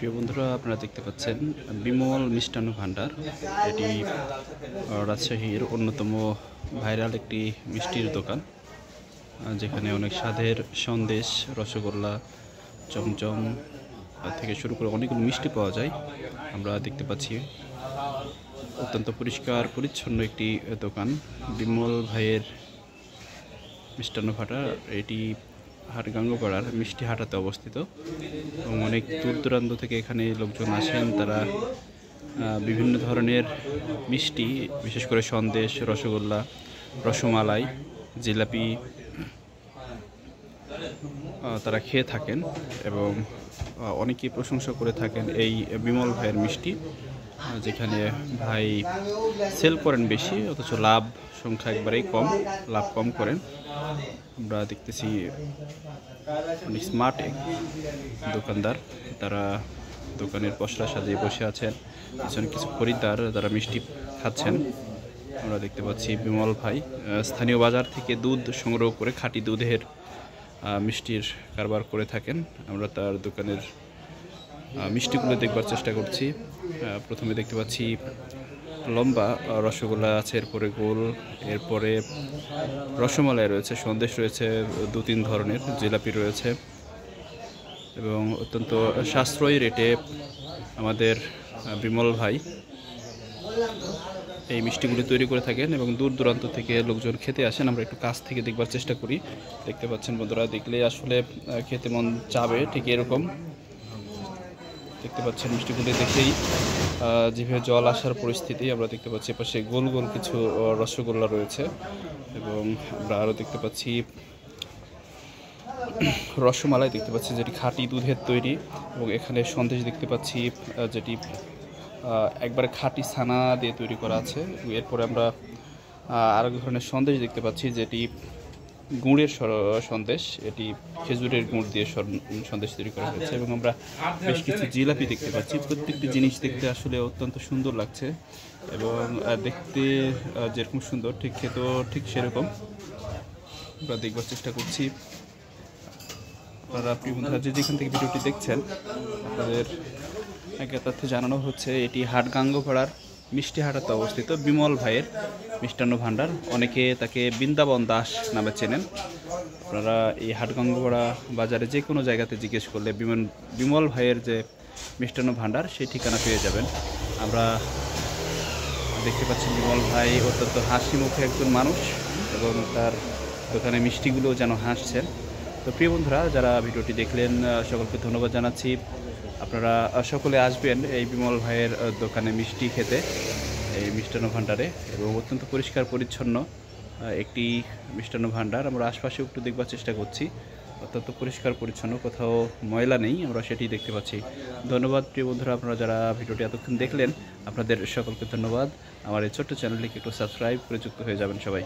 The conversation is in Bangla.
প্রিয় বন্ধুরা, আপনারা দেখতে পাচ্ছেন বিমল মিষ্টান্ন ভাণ্ডার। এটি রাজশাহীর অন্যতম ভাইরাল একটি মিষ্টির দোকান, যেখানে অনেক স্বাদের সন্দেশ, রসগোল্লা, চমচম থেকে শুরু করে অনেকগুলো মিষ্টি পাওয়া যায়। আমরা দেখতে পাচ্ছি অত্যন্ত পরিষ্কার পরিচ্ছন্ন একটি দোকান, বিমল ভাইয়ের মিষ্টান্ন ভাণ্ডার। এটি হাটগাঙ্গপাড়ার মিষ্টি হাটাতে অবস্থিত এবং অনেক দূর দূরান্ত থেকে এখানে লোকজন আসেন। তারা বিভিন্ন ধরনের মিষ্টি, বিশেষ করে সন্দেশ, রসগোল্লা, রসমালাই, জিলাপি তারা খেয়ে থাকেন এবং অনেকেই প্রশংসা করে থাকেন এই বিমল ভাইয়ের মিষ্টি, যেখানে ভাই সেল করেন বেশি, অথচ লাভ সংখ্যা একবারেই কম, লাভ কম করেন। আমরা দেখতেছি অনেক স্মার্ট দোকানদার, তারা দোকানের পসরা সাজিয়ে বসে আছেন। পিছনে কিছু খরিদ্দার তারা মিষ্টি খাচ্ছেন। আমরা দেখতে পাচ্ছি বিমল ভাই স্থানীয় বাজার থেকে দুধ সংগ্রহ করে খাঁটি দুধের মিষ্টির কারবার করে থাকেন। আমরা তার দোকানের মিষ্টিগুলো দেখবার চেষ্টা করছি। প্রথমে দেখতে পাচ্ছি লম্বা রসগোল্লা আছে, এরপরে গোল, এরপরে রসমালাই রয়েছে, সন্দেশ রয়েছে, 2-3 ধরনের জিলাপি রয়েছে এবং অত্যন্ত সাশ্রয়ী রেটে আমাদের বিমল ভাই এই মিষ্টিগুলি তৈরি করে থাকেন এবং দূর দূরান্ত থেকে লোকজন খেতে আসেন। আমরা একটু কাছ থেকে দেখবার চেষ্টা করি। দেখতে পাচ্ছেন বন্ধুরা, দেখলে আসলে খেতে মন চাবে, ঠিক এরকম দেখতে পাচ্ছেন। মিষ্টিগুলি দেখেই জিভে জল আসার পরিস্থিতি। আমরা দেখতে পাচ্ছি পাশে গোল গোল কিছু রসগোল্লা রয়েছে এবং আমরা আরও দেখতে পাচ্ছি রসমালাই দেখতে পাচ্ছি, যেটি খাঁটি দুধের তৈরি, এবং এখানে সন্দেশ দেখতে পাচ্ছি যেটি একবারে খাঁটি ছানা দিয়ে তৈরি করা আছে। এরপরে আমরা আরেক ধরনের সন্দেশ দেখতে পাচ্ছি, যেটি গুড়ের সন্দেশ, এটি খেজুরের গুড় দিয়ে সন্দেশ তৈরি করা হয়েছে এবং আমরা বেশ কিছু জিলাপি দেখতে পাচ্ছি। প্রত্যেকটি জিনিস দেখতে আসলে অত্যন্ত সুন্দর লাগছে এবং দেখতে যেরকম সুন্দর, ঠিক খেতেও ঠিক সেরকম। আমরা দেখবার চেষ্টা করছি। আপনারা প্রিয় বন্ধুরা যে যেখান থেকে ভিডিওটি দেখছেন, আপনাদের জ্ঞাতার্থে জানানো হচ্ছে এটি হাটগাঙ্গপাড়ার মিষ্টি হাটাতে অবস্থিত বিমল ভাইয়ের মিষ্টান্ন ভাণ্ডার। অনেকে তাকে বৃন্দাবন দাস নামে চেনেন। আপনারা এই হাটগাঙ্গপাড়া বাজারে যে কোনো জায়গাতে জিজ্ঞেস করলে বিমল ভাইয়ের যে মিষ্টান্ন ভাণ্ডার, সেই ঠিকানা পেয়ে যাবেন। আমরা দেখতে পাচ্ছি বিমল ভাই অত্যন্ত হাসি মুখে একজন মানুষ এবং তার দোকানে মিষ্টিগুলো যেন হাসছেন। তো প্রিয় বন্ধুরা, যারা ভিডিওটি দেখলেন সকলকে ধন্যবাদ জানাচ্ছি। আপনারা সকলে আসবেন এই বিমল ভাইয়ের দোকানে মিষ্টি খেতে, এই মিষ্টান্ন ভাণ্ডারে, এবং অত্যন্ত পরিষ্কার পরিচ্ছন্ন একটি মিষ্টান্ন ভাণ্ডার। আমরা আশপাশে একটু দেখবার চেষ্টা করছি, অত্যন্ত পরিষ্কার পরিচ্ছন্ন, কোথাও ময়লা নেই, আমরা সেটি দেখতে পাচ্ছি। ধন্যবাদ প্রিয় বন্ধুরা, আপনারা যারা ভিডিওটি এতক্ষণ দেখলেন, আপনাদের সকলকে ধন্যবাদ। আমার এই ছোট্ট চ্যানেলটিকে একটু সাবস্ক্রাইব করে যুক্ত হয়ে যাবেন সবাই।